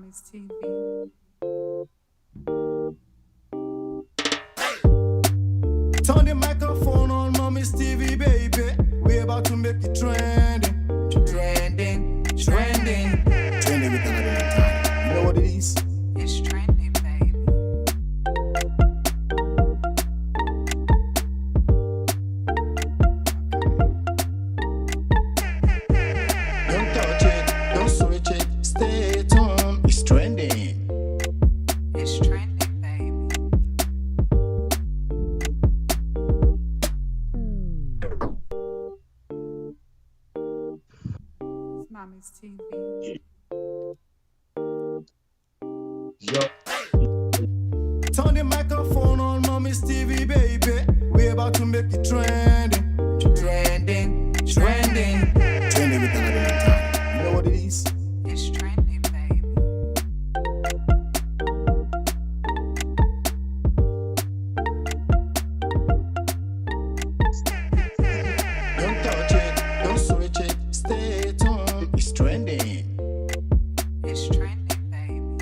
Mommy's TV. Turn the microphone on Mommy's TV, baby. We're about to make it trending. Trending, trending. Trending with another time. You know what it is? It's trending, baby. Don't touch it, don't switch it. Stay tuned. It's trending. It's trending, baby. It's Mommy's TV. Yo. Turn the microphone on Mommy's TV, baby. We're about to make it trending. Trending, trending. Trending with another time. You know what it is? It's trending, baby. Don't touch it, don't switch it. Stay tuned. It's trending. It's trending, baby.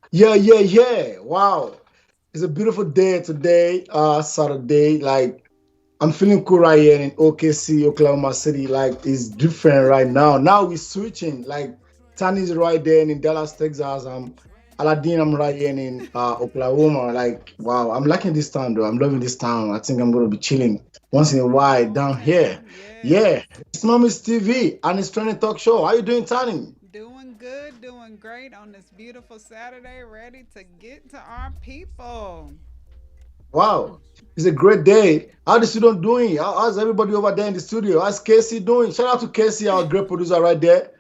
Yeah. Wow. It's a beautiful day today, Saturday. Like, I'm feeling cool right here in OKC, Oklahoma City. Like, it's different right now. Now we're switching. Like, Tany's right there in Dallas, Texas. Aladdin, I'm right here in Oklahoma. Like, wow. I'm liking this town, though. I'm loving this town. I think I'm going to be chilling once in a while down here. Yeah. It's Mommy's TV and it's Trending Talk Show. How you doing, Tany? Doing good, doing great on this beautiful Saturday, ready to get to our people. Wow, it's a great day. How the student doing? How's everybody over there in the studio? How's Casey doing? Shout out to Casey, our great producer right there.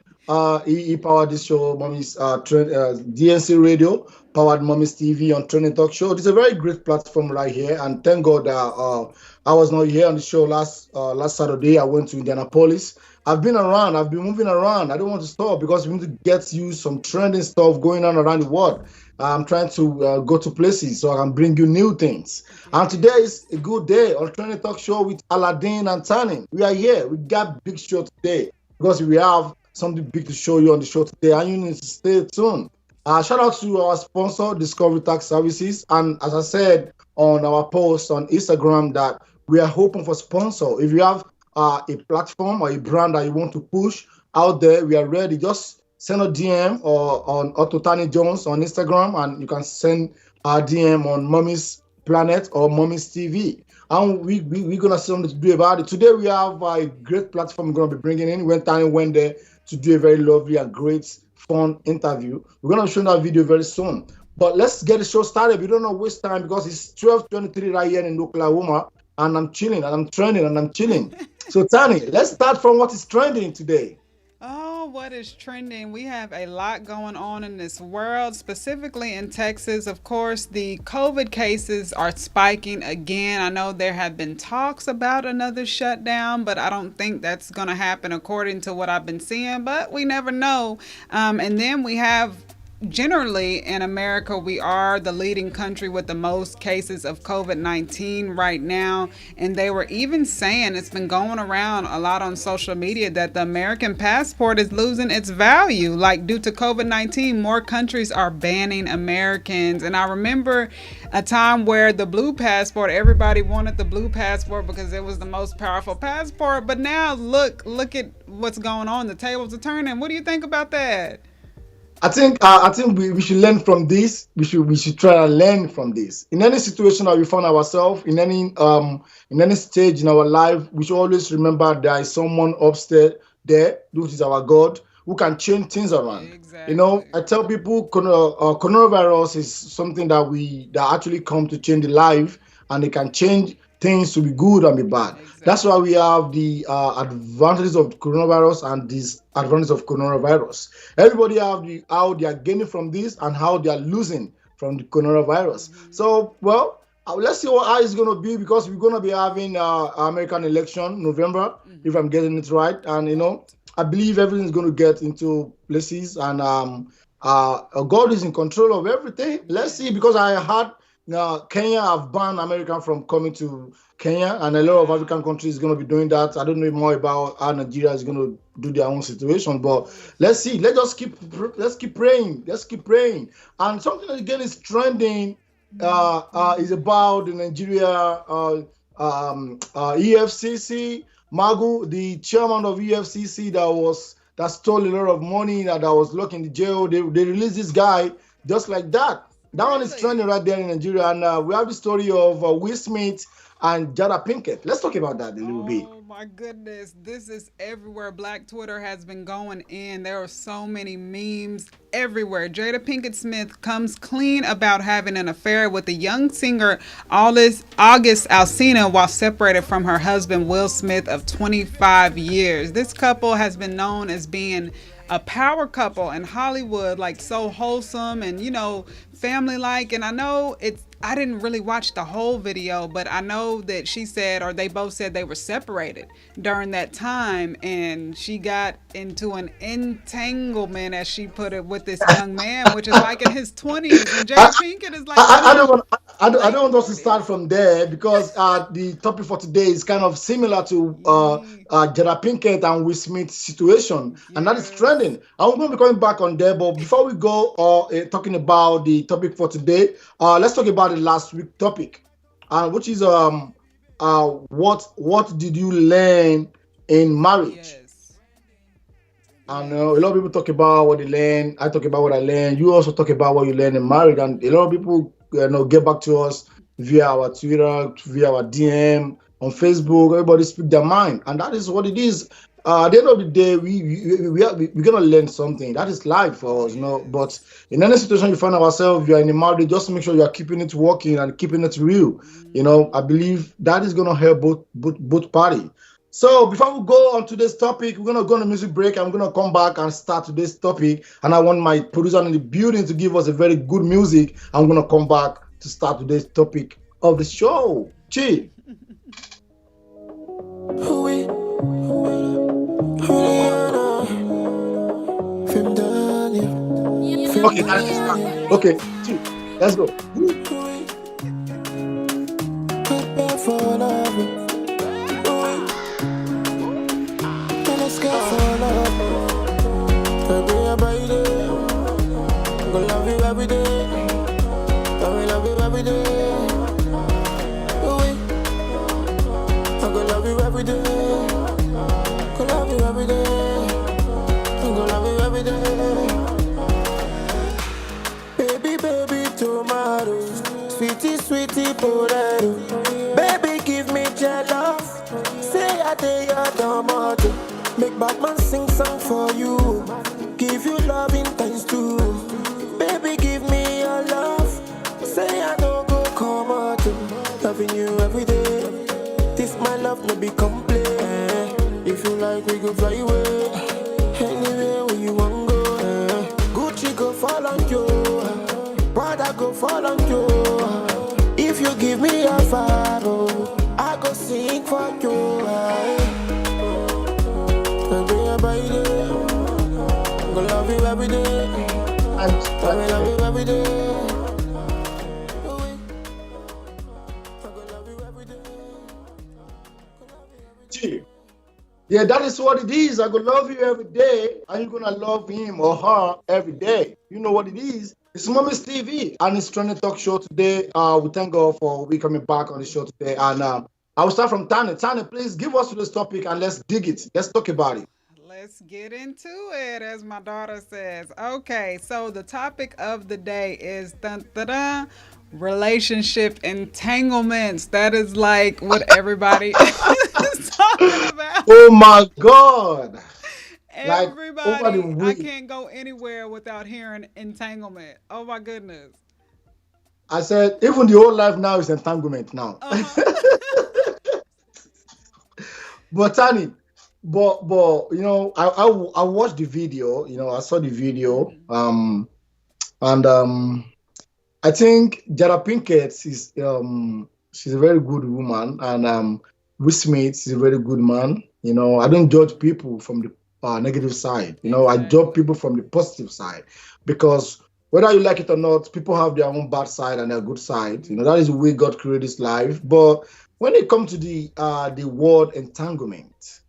He powered this show, Mommy's DNC Radio, powered Mommy's TV on Trending Talk Show. This is a very great platform right here, and thank God that I was not here on the show last Saturday. I went to Indianapolis. I've been around. I've been moving around. I don't want to stop because we need to get you some trending stuff going on around the world. I'm trying to go to places so I can bring you new things. And today is a good day on Trending Talk Show with Aladdin and Tany. We are here. We got big show today because we have something big to show you on the show today, and you need to stay tuned. Shout out to our sponsor, Discovery Tax Services. And as I said on our post on Instagram, that we are hoping for sponsor. If you have a platform or a brand that you want to push out there, we are ready. Just send a DM or on Otto Tany Jones on Instagram, and you can send a DM on Mommy's Planet or Mommy's TV. And we're going to see something to do about it. Today, we have a great platform we're going to be bringing in. When Tany went there to do a very lovely and great, fun interview. We're going to show that video very soon. But let's get the show started. We don't know waste time because it's 12:23 right here in Oklahoma. And I'm chilling, and I'm trending, and I'm chilling. So, Tany, let's start from what is trending today. Oh, what is trending? We have a lot going on in this world, specifically in Texas. Of course, the COVID cases are spiking again. I know there have been talks about another shutdown, but I don't think that's going to happen according to what I've been seeing, but we never know. And then we have generally in America, we are the leading country with the most cases of COVID-19 right now. And they were even saying, it's been going around a lot on social media, that the American passport is losing its value. Like, due to COVID-19, more countries are banning Americans. And I remember a time where the blue passport, everybody wanted the blue passport because it was the most powerful passport. But now look at what's going on. The tables are turning. What do you think about that? I think we should learn from this. We should try and learn from this. In any situation that we find ourselves, in any stage in our life, we should always remember there is someone upstairs there, which is our God, who can change things around. Exactly. You know, I tell people coronavirus is something that actually come to change the life, and it can change things to be good and be bad. That's why we have the advantages of coronavirus and disadvantages of coronavirus. Everybody have how they are gaining from this and how they are losing from the coronavirus. So, well, let's see how it's going to be, because we're going to be having American election November, if I'm getting it right. And, I believe everything's going to get into places, and God is in control of everything. Let's see, because I heard now Kenya have banned American from coming to Kenya, and a lot of African countries going to be doing that. I don't know more about how Nigeria is going to do their own situation, but let's see. Let's keep praying. Let's keep praying. And something that again is trending is about the Nigeria EFCC. Magu, the chairman of EFCC that stole a lot of money, that was locked in the jail. They released this guy just like that. That one is trending right there in Nigeria, and we have the story of Will Smith and Jada Pinkett. Let's talk about that a little bit. Oh my goodness, this is everywhere. Black Twitter has been going in. There are so many memes everywhere. Jada Pinkett Smith comes clean about having an affair with the young singer August Alsina while separated from her husband Will Smith of 25 years. This couple has been known as being a power couple in Hollywood, like so wholesome and, family like. And I didn't really watch the whole video, but I know that she said, or they both said, they were separated during that time, and she got into an entanglement, as she put it, with this young man, which is like in his 20s, and Jada Pinkett is like I don't want us to start from there, because the topic for today is kind of similar to Jada Pinkett and Will Smith situation, and that is trending. I'm going to be coming back on there, but before we go talking about the topic for today, let's talk about the last week topic, which is what did you learn in marriage? Yes. I know a lot of people talk about what they learn. I talk about what I learned. You also talk about what you learn in marriage, and a lot of people get back to us via our Twitter, via our DM on Facebook. Everybody speak their mind, and that is what it is. At the end of the day, we're gonna learn something. That is life for us, But in any situation you find ourselves, you are in a marriage, just make sure you are keeping it working and keeping it real. I believe that is gonna help both parties. So before we go on today's topic, we're gonna go on a music break. I'm gonna come back and start today's topic, and I want my producer in the building to give us a very good music. I'm gonna come back to start today's topic of the show. Chi. Okay, okay, let's go. Love you every day. I will love you every day. I go love you every day. Go love you every day. I go love you every day. Baby, baby, tomato. Sweetie, sweetie, potato. Baby, give me your love. Say I dare your tomato. Make Batman sing song for you. Give you love in times two. Baby, give me your love. Say I don't go come out. Loving you every day. This my love no be complain. If you like, we go fly away. Anywhere where you want go. Gucci go fall on you. Prada go fall on you. If you give me a fire, I go sing for you. Every day, I'm gonna love you every day. I will love you every day. Yeah, that is what it is. I gonna love you every day, and you're gonna love him or her every day. You know what it is. It's Mommy's TV, and it's Trending Talk Show today. We thank God for we coming back on the show today. And I will start from Tanya. Tanya, please give us today's topic and let's dig it. Let's talk about it. Let's get into it, as my daughter says. Okay, so the topic of the day is relationship entanglements. That is like what everybody is talking about. Oh my God. Everybody, I can't go anywhere without hearing entanglement. Oh my goodness. I said, even the whole life now is entanglement now. But Tani, but I watched the video. I saw the video. And I think Jada Pinkett is she's a very good woman, and Will Smith is a very good man. I don't judge people from the negative side. I judge people from the positive side, because Whether you like it or not, people have their own bad side and their good side. That is the way God created this life. But when it comes to the word entanglement,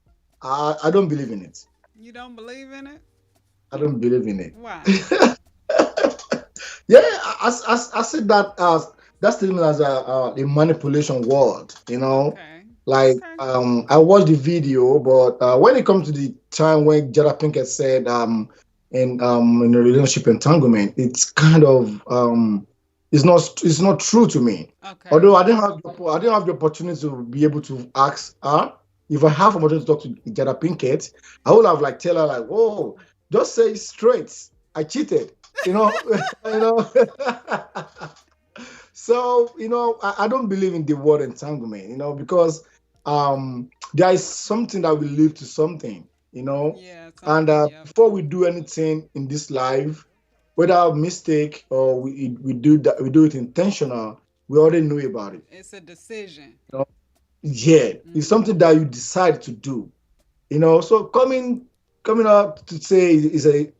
I don't believe in it. You don't believe in it? I don't believe in Why? it. Yeah, I said that as that statement as a manipulation word. Okay. Like Okay. I watched the video, but when it comes to the time when Jada Pinkett said in a relationship entanglement, it's kind of it's not true to me. Okay. Although I didn't have the opportunity to be able to ask her. If I have opportunity to talk to Jada Pinkett, I would have like tell her like, "Whoa, just say it straight. I cheated." You know, you know. So, I don't believe in the word entanglement, because there is something that will lead to something. Yeah, And something. Yep. before we do anything in this life, whether a mistake or we do that, we do it intentional, we already know about it. It's a decision. You know? Yeah, it's something Hmm. that you decide to do. So coming up to say is a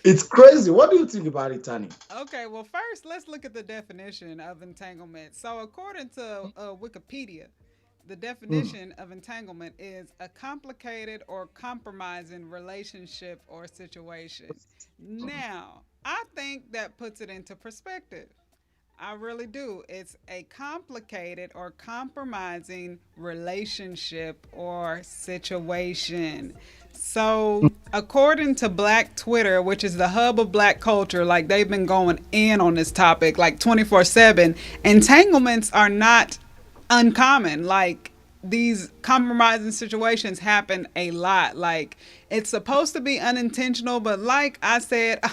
it's crazy. What do you think about it, Tani? Okay, well, first, let's look at the definition of entanglement. So, according to Wikipedia, the Hmm. definition of entanglement is a complicated or compromising relationship or situation. Now, I think that puts it into perspective. I really do. It's a complicated or compromising relationship or situation. So, according to Black Twitter, which is the hub of black culture, like they've been going in on this topic like 24/7, entanglements are not uncommon. Like these compromising situations happen a lot. Like it's supposed to be unintentional, but like I said,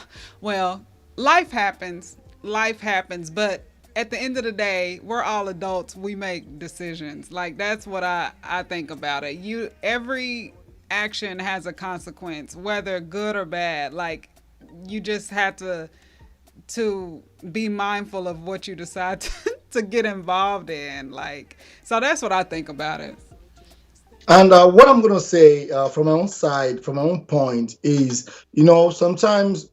well, life happens. Life happens, but at the end of the day, we're all adults. We make decisions. Like that's what I think about it. Every action has a consequence, whether good or bad. Like you just have to be mindful of what you decide to get involved in. Like, so that's what I think about it. And what I'm gonna say from my own side, from my own point, is sometimes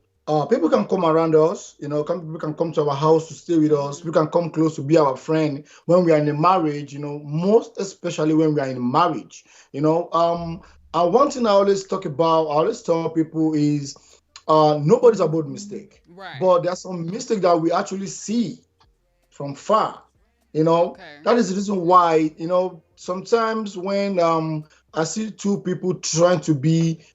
people can come around us. People can come to our house to stay with us. People can come close to be our friend when we are in a marriage. Most especially when we are in marriage. And one thing I always talk about, I always tell people is nobody's about mistake, Right. but there's some mistake that we actually see from far. Okay. That is the reason why, sometimes when I see two people trying to be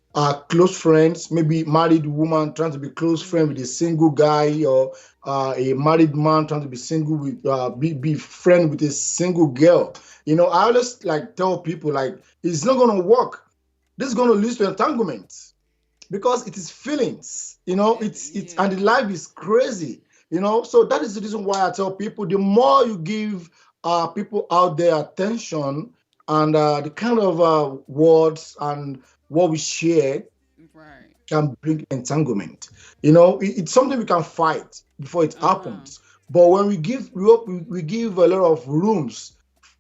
close friends, maybe married woman trying to be close friend with a single guy, or a married man trying to be single with be friend with a single girl. I always like tell people like it's not gonna work. This is gonna lead to entanglement because it is feelings. It's and the Yeah. life is crazy. So that is the reason why I tell people the more you give people out there attention and the kind of words and what we share Right. can bring entanglement. It's something we can fight before it Uh huh. happens. But when we give a lot of rooms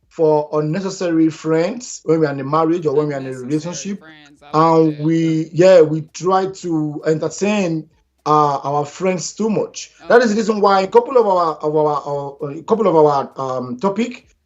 for unnecessary friends when we're in a marriage or when we're in a Unnecessary relationship, friends. I like and that. we try to entertain our friends too much. That is the Okay. reason why a couple a couple of our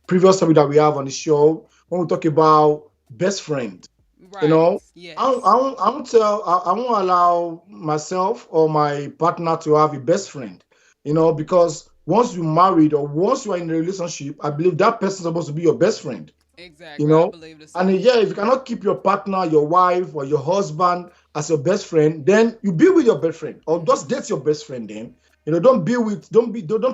previous topic that we have on the show, when we talk about best friend, you Right. know, Yes. I won't allow myself or my partner to have a best friend, because once you're married or once you are in a relationship, I believe that person is supposed to be your best friend you Exactly. I know. believe the And same yeah, if you thing. cannot keep your partner, your wife, or your husband as your best friend, then you be with your best friend, or just date your best friend. Then don't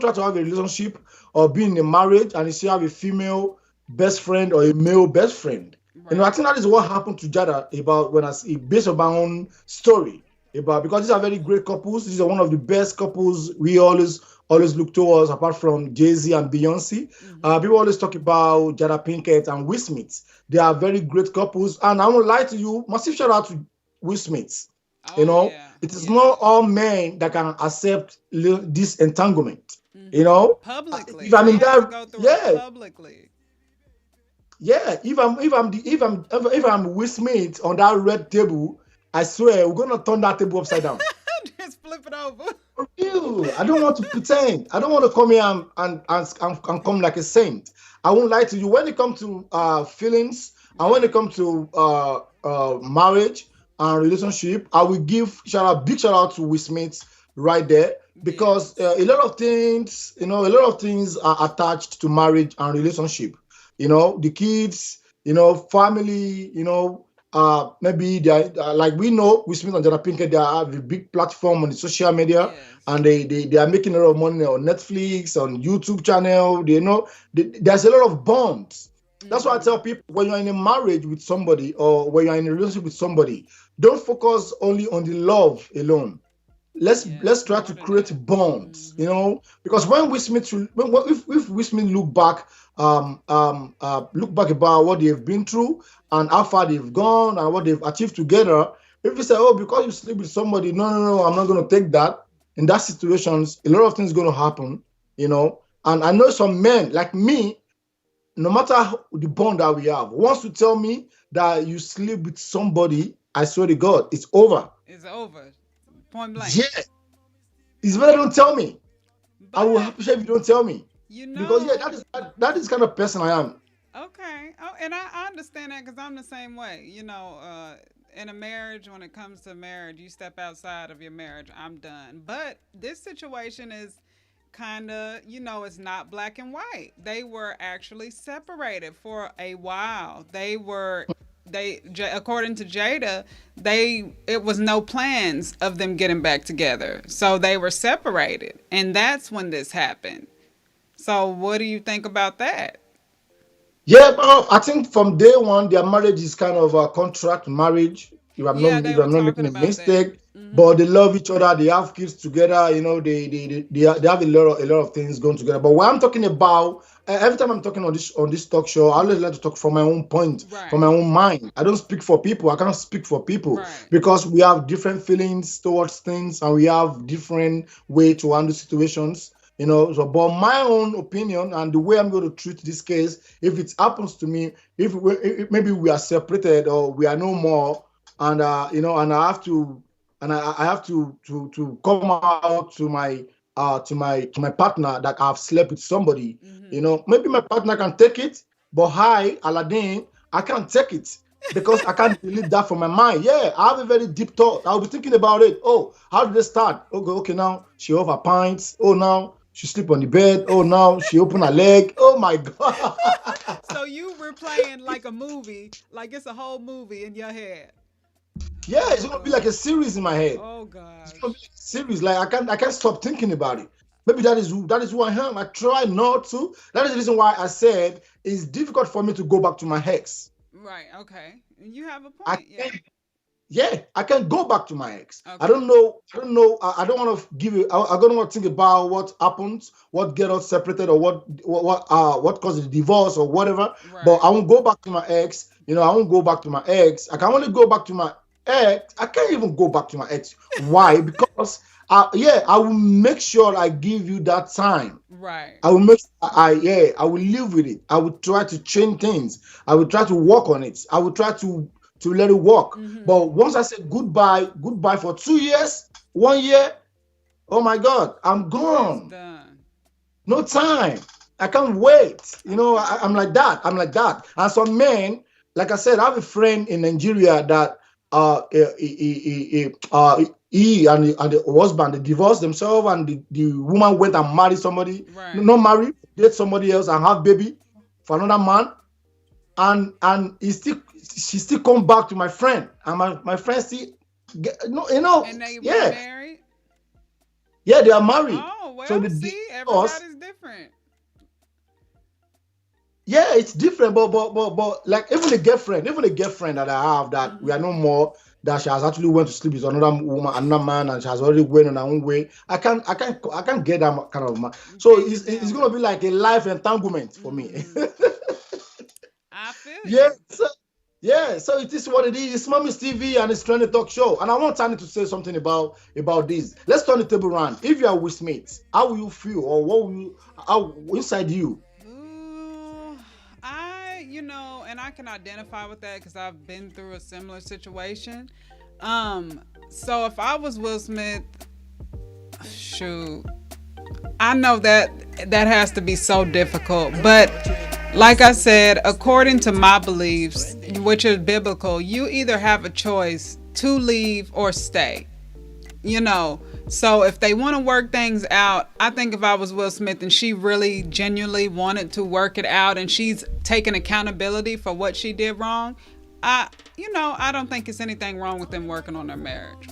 try to have a relationship or be in a marriage and you still have a female best friend or a male best friend. I Right. think that is what happened to Jada about when I see based on my own story about because these are very great couples. These are one of the best couples we always look towards apart from Jay-Z and Beyonce. Hmm. People always talk about Jada Pinkett and Will Smith. They are very great couples. And I won't lie to you, massive shout out to Will Smith. Oh yeah. It is Yeah. not all men that can accept this entanglement. Publicly, If I'm he in had to that, go through it yeah, publicly. yeah. If I'm Will Smith on that red table, I swear, we're gonna turn that table upside down. Just flip it over. For real. I don't want to pretend. I don't want to come here and come like a saint. I won't lie to you. When it comes to feelings and when it comes to marriage and relationship, I will give big shout out to Will Smith right there because Yes. a lot of things, a lot of things are attached to marriage and relationship. The kids, family, maybe they are, like we know Will Smith and Jada Pinkett, they have a big platform on the social media Yes. and they are making a lot of money on Netflix, on YouTube channel. There's a lot of bonds. That's why I tell people when you're in a marriage with somebody or when you're in a relationship with somebody, don't focus only on the love alone. Let's try to create bonds, because when Will Smith, if Will Smith look back about what they've been through and how far they've gone and what they've achieved together. If you say, oh, because you sleep with somebody, no, I'm not going to take that. In that situations, a lot of things going to happen, And I know some men like me, no matter the bond that we have, once you tell me that you sleep with somebody, I swear to God, it's over. It's over. Point blank. Yeah, it's better don't tell me. I will But appreciate if you don't tell me you because know, that is kind of person I am. okay. Oh, and I understand that because I'm the same way. In a marriage, when it comes to marriage, you step outside of your marriage, I'm done. But this situation is kind of, it's not black and white. They were actually separated for a while. According to Jada, it was no plans of them getting back together. So they were separated. And that's when this happened. So what do you think about that? Yeah, but I think from day one, their marriage is kind of a contract marriage. Yeah, If they were I'm not talking making a about that. mistake, but they love each other. They have kids together. They have a lot of things going together. But what I'm talking about, every time I'm talking on this talk show, I always like to talk from my own point, from Right. my own mind. I don't speak for people. I cannot speak for people Right. because we have different feelings towards things and we have different way to handle situations. So, but my own opinion and the way I'm going to treat this case, if it happens to me, if maybe we are separated or we are no more, and and I have to come out to my partner that I've slept with somebody. Maybe my partner can take it, but Aladdin, I can't take it because I can't delete that from my mind. Yeah, I have a very deep thought. I'll be thinking about it. Oh, how did they start? Okay, now she off her pints. Oh, now she sleep on the bed. Oh, now she open her leg. Oh my God. So you were playing like a movie, like it's a whole movie in your head. Yeah, it's Oh gonna be like a God. series in my head. Oh It's gonna gosh. be like a series. Like I can't stop thinking about it. Maybe that is who I am. I try not to. That is the reason why I said it's difficult for me to go back to my ex. Right. Okay. You have a I point. Yeah. can't. Yeah, I can go back to my ex. I Okay. don't know. I don't know. I don't want to give you. I don't want to think about what happened, what get us separated, or what caused the divorce or whatever. But Right. I won't go back to my ex. I won't go back to my ex. I can only go back to my ex. I can't even go back to my ex. Why? Because yeah, I will make sure I give you that time. Right. I will make I will live with it. I will try to change things. I will try to work on it. I will try to let it work. But once I say goodbye for 2 years, 1 year, oh my God, I'm It's gone. done. No time. I can't wait. I'm like that. I'm like that. And some men, like I said, I have a friend in Nigeria that he and the husband they divorced themselves, and the woman went and married somebody, Right. not married, date somebody else and have baby for another man, and she still come back to my friend, and my friend still no, And they yeah, remarried. yeah, they are married. Oh So well. the See, divorce, everybody's different. yeah, it's different, but like even a girlfriend that I have that we are no more, that she has actually went to sleep with another woman, another man, and she has already went on her own way. I can't get that kind of man. You So can't it's get it's down gonna with be it. like a life entanglement for me. I feel Yeah, you. so it is what it is. It's Mommy's TV and it's Trending Talk Show. And I want Tani to say something about this. Let's turn the table around. If you are with mates, how will you feel, or what will you, how inside you? Ooh, and I can identify with that because I've been through a similar situation. So if I was Will Smith, shoot, I know that that has to be so difficult, but like I said, according to my beliefs, which is biblical, you either have a choice to leave or stay. You know, so if they want to work things out, I think if I was Will Smith and she really genuinely wanted to work it out and she's taking accountability for what she did wrong, I don't think it's anything wrong with them working on their marriage.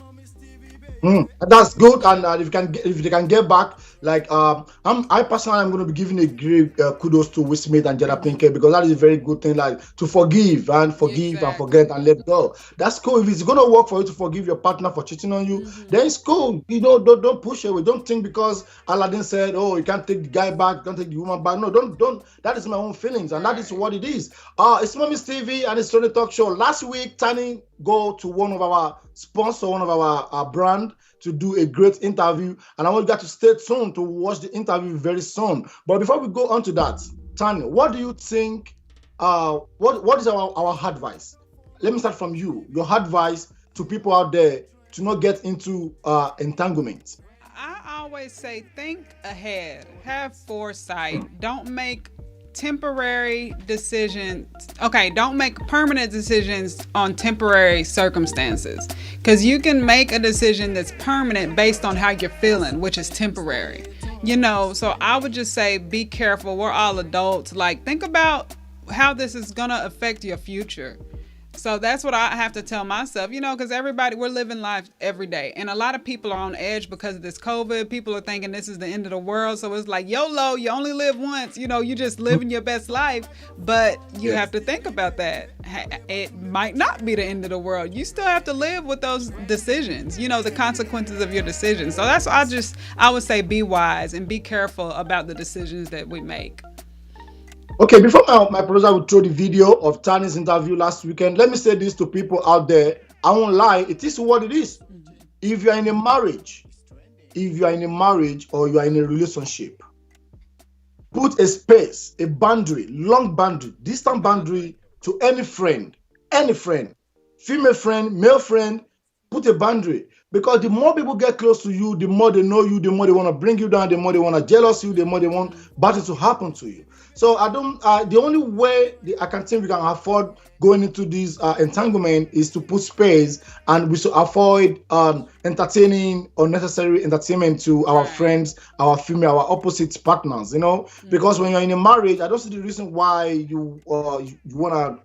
That's good, and if they can get back, like I personally am going to be giving a great kudos to Will Smith and Jada Pinkett because that is a very good thing, like to forgive and Exactly. forget and let go. That's cool. If it's going to work for you to forgive your partner for cheating on you, then it's cool. Don't push away. Don't think because Aladdin said, "Oh, you can't take the guy back, you can't take the woman back." No, don't. That is my own feelings, and that is Right. what it is. It's Mommy's TV and it's Tony Talk Show. Last week, Tani go to one of our sponsor, one of our brand to do a great interview. And I want you guys to stay tuned to watch the interview very soon. But before we go on to that, Tanya, what do you think? What is our advice? Let me start from you. Your advice to people out there to not get into entanglement. I always say think ahead, have foresight. Don't make temporary decisions. Okay, don't make permanent decisions on temporary circumstances because you can make a decision that's permanent based on how you're feeling, which is temporary. So I would just say be careful. We're all adults. Like, think about how this is going to affect your future. So that's what I have to tell myself, because everybody, we're living life every day. And a lot of people are on edge because of this COVID. People are thinking this is the end of the world. So it's like, YOLO, you only live once. You just living your best life. But you have Yes. to think about that. It might not be the end of the world. You still have to live with those decisions, the consequences of your decisions. So that's, I would say be wise and be careful about the decisions that we make. Okay, before my producer will throw the video of Tani's interview last weekend, let me say this to people out there. I won't lie, it is what it is. If you are in a marriage, if you are in a marriage or you are in a relationship, put a space, a boundary, long boundary, distant boundary to any friend, female friend, male friend, put a boundary. Because the more people get close to you, the more they know you, the more they want to bring you down, the more they want to jealous you, the more they want bad things to happen to you. So I don't. The only way I can think we can afford going into this entanglement is to put space, and we should avoid entertaining unnecessary entertainment to our Right. friends, our female, our opposite partners. Because when you're in a marriage, I don't see the reason why you wanna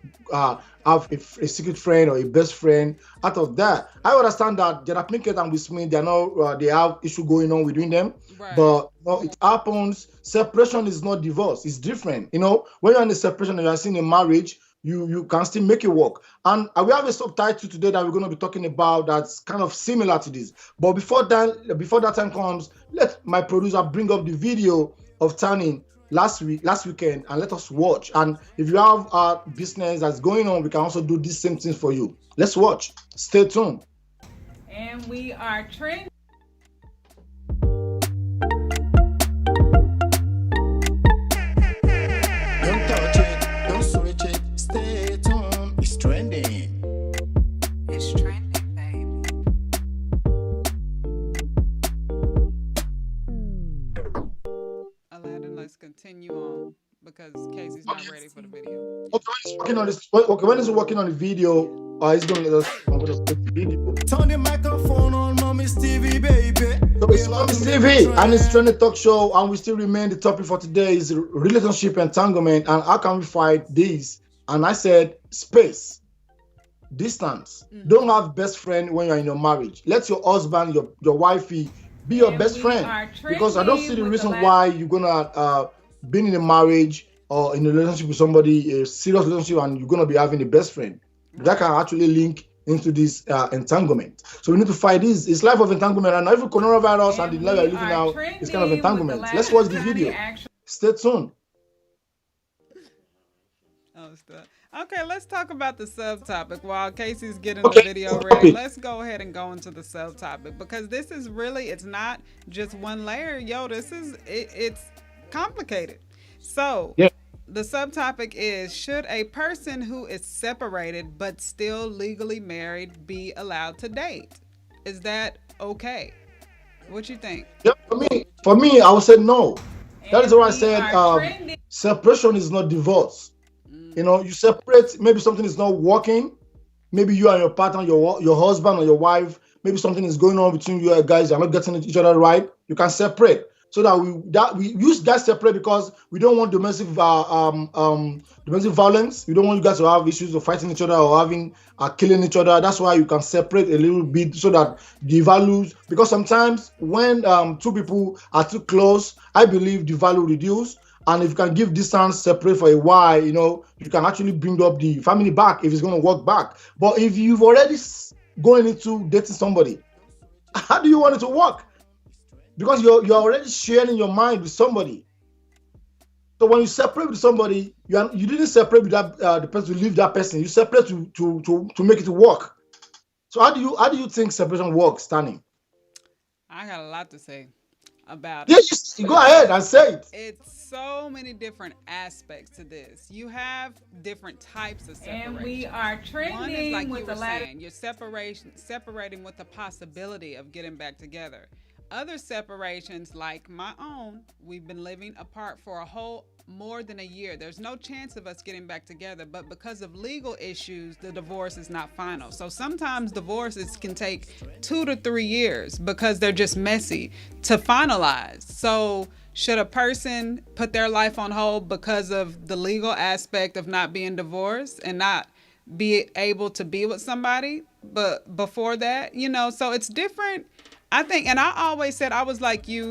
have a secret friend or a best friend. Out of that, I understand that Jada Pinkett and Will Smith, they have issue going on between them, Right. but it happens. Separation is not divorce; it's different. When you're in a separation and you're in a marriage, you can still make it work. And we have a subtitle today that we're going to be talking about that's kind of similar to this. But before that time comes, let my producer bring up the video of Tani last weekend, and let us watch. And if you have a business that's going on, we can also do these same things for you. Let's watch. Stay tuned. And we are trending. Don't touch it, don't switch it, stay tuned, it's trending. It's trending, baby. Aladdin, let's continue on because Casey's not ready for the video. Okay, when he's working on the video, he's going to let us. I'm going to play the video. Turn the microphone on, Mommy's TV, baby. So it's Mommy's TV and it's Trending Talk Show, and we still remain. The topic for today is relationship entanglement and how can we fight this. And I said space, distance. Don't have best friend when you're in your marriage. Let your husband, your wifey, be your And best we friend. are Because I don't see trending the with the reason last. why you're gonna be in a marriage or in a relationship with somebody, a serious relationship, and you're gonna be having a best friend. That can actually link into this entanglement. So we need to fight this. It's life of entanglement, and even coronavirus and the And life we're we living are now is kind of trending with the entanglement. last. Let's watch the Tiny video. actually. Stay tuned. Oh, stuff. Okay, let's talk about the subtopic while Casey's getting the Okay. video ready. Topic. Let's go ahead and go into the subtopic because this is really, it's not just one layer. Yo, this is it's complicated. So, Yeah. the subtopic is, should a person who is separated but still legally married be allowed to date? Is that okay? What you think? Yeah, for me, I would say no. That is And why I we said are trending. separation is not divorce. You separate, maybe something is not working. Maybe you and your partner, your husband or your wife, maybe something is going on between you guys, you're not getting each other right. You can separate. So that we use that separate because we don't want domestic violence. We don't want you guys to have issues of fighting each other or having killing each other. That's why you can separate a little bit so that the values, because sometimes when two people are too close, I believe the value reduce. And if you can give distance, separate for a while, you can actually bring up the family back if it's going to work back. But if you've already going into dating somebody, how do you want it to work? Because you're already sharing your mind with somebody. So when you separate with somebody, you didn't separate with that the person to leave that person. You separate to make it work. So how do you think separation works, Stanley? I got a lot to say about it. Yes, you go ahead and say it. It's so many different aspects to this. You have different types of separation. And we are trending. One is like you were saying, you're separating with the possibility of getting back together. Other separations, like my own, we've been living apart for more than a year. There's no chance of us getting back together, but because of legal issues, the divorce is not final. So sometimes divorces can take 2 to 3 years because they're just messy to finalize. So should a person put their life on hold because of the legal aspect of not being divorced and not be able to be with somebody? But before that, so it's different. I think, and I always said, I was like, we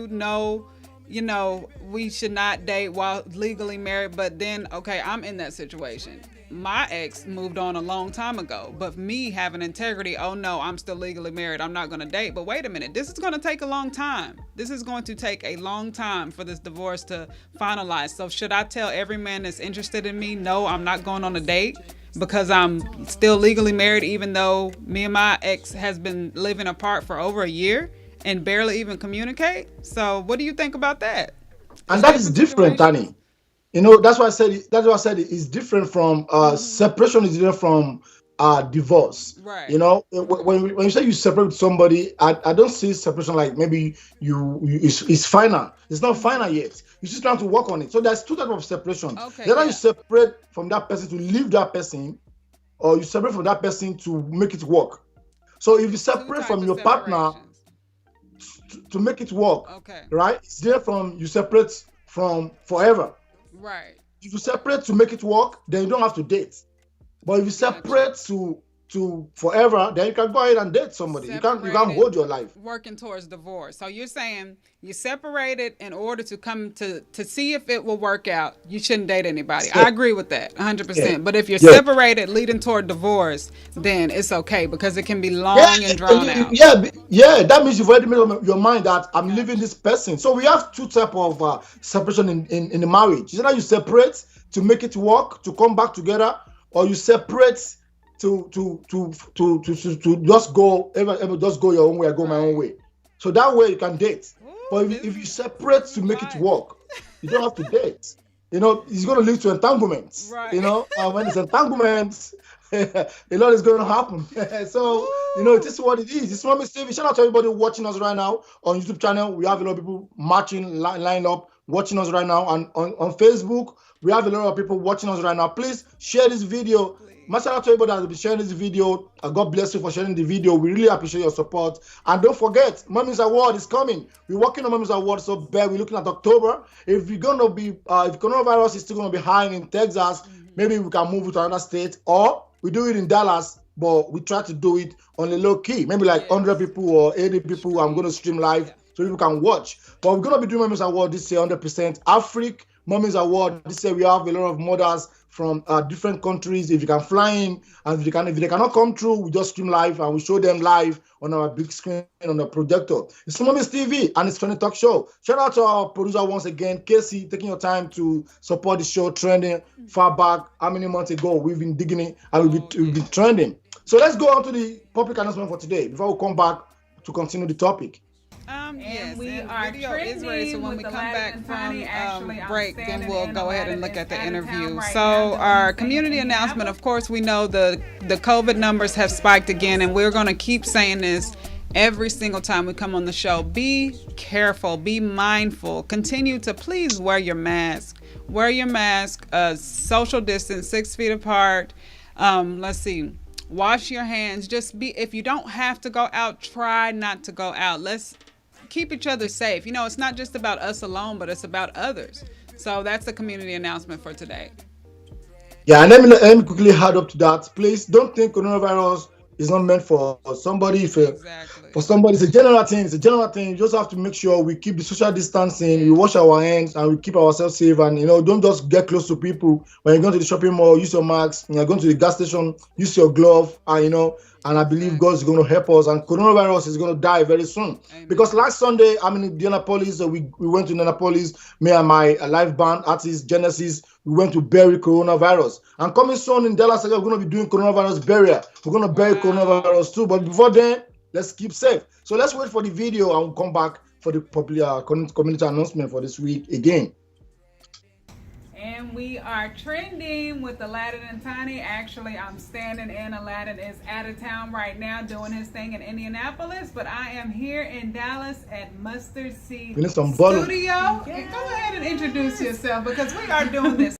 should not date while legally married. But then, okay, I'm in that situation. My ex moved on a long time ago, but me having integrity, oh no, I'm still legally married, I'm not going to date. But wait a minute, this is going to take a long time. This is going to take a long time for this divorce to finalize. So should I tell every man that's interested in me, no, I'm not going on a date because I'm still legally married, even though me and my ex has been living apart for over a year and barely even communicate? So what do you think about that? And that is different, Tani. That's why I said it's different from separation is different from divorce. Right. When you say you separate with somebody, I don't see separation like maybe it's final. It's not final yet. You're just trying to work on it. So there's two types of separation. Okay. Either you separate from that person to leave that person, or you separate from that person to make it work. So if you separate from your partner to make it work, okay, right? It's different from you separate from forever. Right. If you separate to make it work, then you don't have to date. But if you separate to forever, then you can go ahead and date somebody. You can't hold your life. Working towards divorce. So you're saying you separated in order to come to see if it will work out. You shouldn't date anybody. Yeah. I agree with that 100%. Yeah. But if you're separated leading toward divorce, then it's okay because it can be long and drawn out. Yeah. That means you've already made up your mind that I'm leaving this person. So we have two types of separation in the marriage. Is that you separate to make it work, to come back together, or you separate to just go just go your own way, I go my own way. So that way you can date. Ooh, but if you separate to make it work, you don't have to date. It's going to lead to entanglements. Right. When it's entanglements, a lot is going to happen. So, it is what it is. It's Mommy Stevie. Shout out to everybody watching us right now on YouTube channel. We have a lot of people marching, line up, watching us right now. And on Facebook, we have a lot of people watching us right now. Please share this video. Much shout out to everybody that has been sharing this video. God bless you for sharing the video. We really appreciate your support. And don't forget, Mommy's Award is coming. We're working on Mommy's Award, so we're looking at October. If if coronavirus is still going to be high in Texas, maybe we can move it to another state, or we do it in Dallas, but we try to do it on a low key. Maybe like 100 people or 80 people. I'm going to stream live so people can watch. But we're going to be doing Mommy's Award this year, 100%. Africa Mommy's Award. This year we have a lot of mothers from different countries. If you can fly in, and if they cannot come through, we just stream live and we show them live on our big screen on the projector. It's Mommy's TV and it's Trending Talk Show. Shout out to our producer once again, Casey, taking your time to support the show. Trending far back, how many months ago we've been digging it and we've been trending. So let's go on to the public announcement for today before we come back to continue the topic. Yes, we and are video is ready. So trending when with we the come back Aladdin and from Tiny. Actually, I'm break, then standing we'll in. go ahead and Aladdin look is at the out of town interview. right now So doing our his thing in community announcement, Indianapolis. of course, we know the COVID numbers have spiked again, and we're going to keep saying this every single time we come on the show. Be careful, be mindful, continue to please wear your mask. Wear your mask, social distance, 6 feet apart. Let's see. Wash your hands. Just be, if you don't have to go out, try not to go out. Let's keep each other safe. You know, it's not just about us alone, but it's about others. So that's the community announcement for today. Yeah, and let me quickly add up to that. Please don't think coronavirus is not meant for somebody. If Exactly. for somebody, it's a general thing. It's a general thing. You just have to make sure we keep the social distancing, we Yes. wash our hands, and we keep ourselves safe. And don't just get close to people. When you're going to the shopping mall, use your mask. When you're going to the gas station, use your glove. And I believe Exactly. God is going to help us. And coronavirus is going to die very soon. Because Amen. last Sunday, I'm in Indianapolis. We went to Indianapolis. Me and my live band artist Genesis. We went to bury coronavirus. And coming soon in Dallas, we're going to be doing coronavirus burial. We're going to bury Wow. coronavirus too. But before then, let's keep safe. So let's wait for the video and we'll come back for the popular community announcement for this week again. And we are trending with Aladdin and Tiny. Actually, I'm standing in. Aladdin is out of town right now doing his thing in Indianapolis, but I am here in Dallas at Mustard Seed We need some Studio. volume. Yes. Go ahead and introduce yourself because we are doing this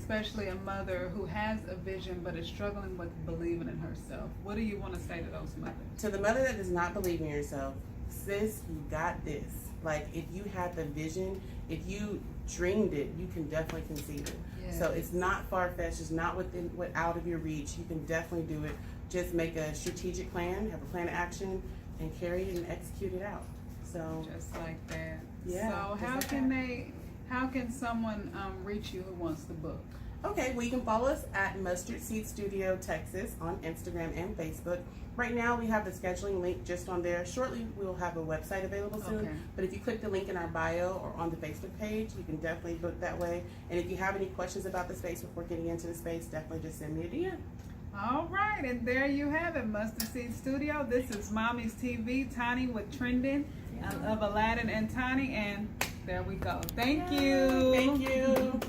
especially a mother who has a vision but is struggling with believing in herself? What do you want to say to those mothers? To the mother that does not believe in yourself, sis, you got this. Like, if you had the vision, if you dreamed it, you can definitely conceive it. Yes. So it's not far-fetched, it's not out of your reach. You can definitely do it. Just make a strategic plan, have a plan of action, and carry it and execute it out. So Just like that. Yeah, So just like how can someone reach you who wants the book? okay, well, you can follow us at Mustard Seed Studio Texas on Instagram and Facebook. Right now, we have the scheduling link just on there. Shortly, we'll have a website available soon. Okay. But if you click the link in our bio or on the Facebook page, you can definitely book that way. And if you have any questions about the space before getting into the space, definitely just send me a DM. All right, and there you have it, Mustard Seed Studio. This is Mommy's TV, Tani with Trending of Aladdin and Tani, and there we go. Thank you. Thank you.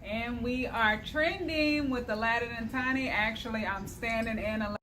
And we are trending with Aladdin and Tani. Actually, I'm standing in Aladdin.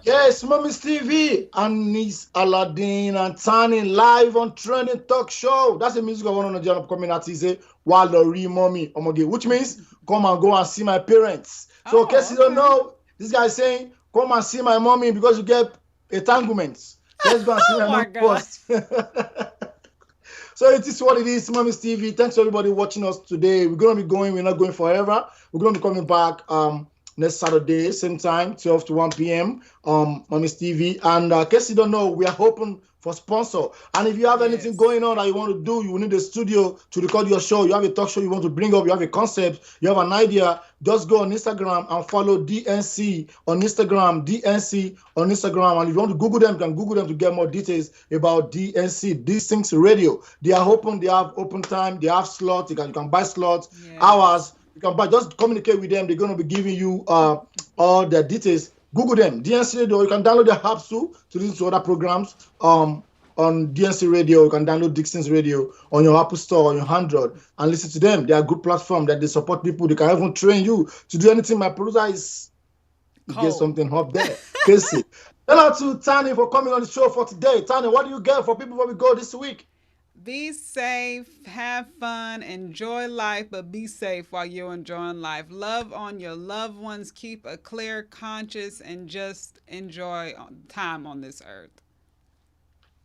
Yes, Mommy's TV and Miss Aladdin and Tani live on Trending Talk Show. That's the music of one of the general community say while the real mommy omoge, which means come and go and see my parents. So in case you don't know, this guy is saying come and see my mommy because you get entanglements. Let's go and see my my mom God. first. So it is what it is, Mommy's TV. Thanks to everybody watching us today. We're gonna be going. We're not going forever. We're gonna be coming back next Saturday, same time, 12 to 1 p.m. Mommy's TV. And in case you don't know, we are hoping for sponsor. And if you have anything going on that you want to do, you need a studio to record your show, you have a talk show you want to bring up, you have a concept, you have an idea, just go on Instagram and follow DNC on Instagram, DNC on Instagram. And if you want to Google them, you can Google them to get more details about DNC, Distinct Radio. They are open, they have open time, they have slots, you can buy slots, hours. You can buy, just communicate with them. They're going to be giving you all the details. Google them, DNC Radio. You can download the apps too to listen to other programs on DNC Radio. You can download Dixon's Radio on your Apple Store, on your Android, and listen to them. They are a good platform that they support people. They can even train you to do anything. My producer is get something up there. Casey. Shout out to Tani for coming on the show for today. Tani, what do you get for people before we go this week? Be safe, have fun, enjoy life, but be safe while you're enjoying life. Love on your loved ones, keep a clear conscience, and just enjoy time on this earth.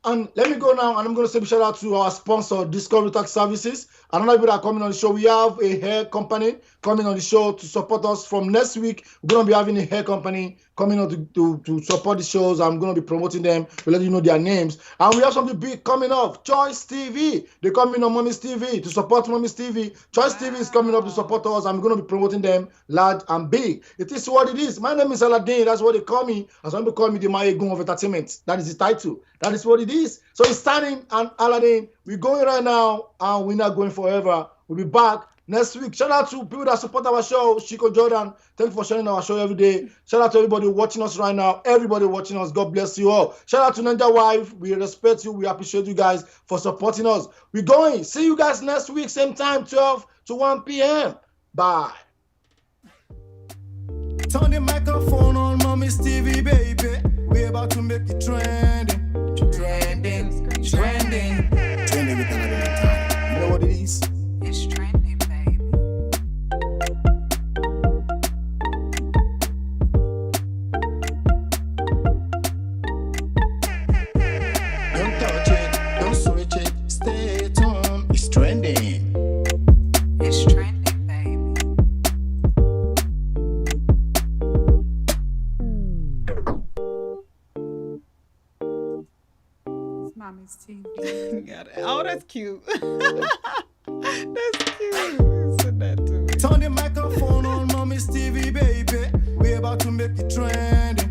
And let me go now, and I'm going to say a shout out to our sponsor, Discovery Tax Services. Another people that are coming on the show. We have a hair company coming on the show to support us. From next week, we're going to be having a hair company coming on to support the shows. I'm going to be promoting them. We'll let you know their names. And we have something big coming up. Choice TV. They're coming on Mommy's TV to support Mommy's TV. Choice TV is coming up to support us. I'm going to be promoting them large and big. It is what it is. My name is Aladdin. That's what they call me. And some people call me the Mayegun of Entertainment. That is the title. That is what it is. So it's Tani and Aladdin. We're going right now, and we're not going forever. We'll be back next week. Shout out to people that support our show. Chico Jordan, thank you for sharing our show every day. Shout out to everybody watching us right now. Everybody watching us, God bless you all. Shout out to Ninja Wife. We respect you. We appreciate you guys for supporting us. We're going. See you guys next week, same time, 12 to 1 p.m. Bye. Turn the microphone on Mommy's TV, baby. We're about to make it trending. Trending. Trending with Aladdin and Tani. You know what it is? It's trending, baby. Don't touch it, don't switch it, stay at home. It's trending. It's trending, baby. It's Mommy's TV. Got it. Oh, that's cute. That's cute. Send that to me. Turn the microphone on Mommy's TV, baby. We're about to make it trending.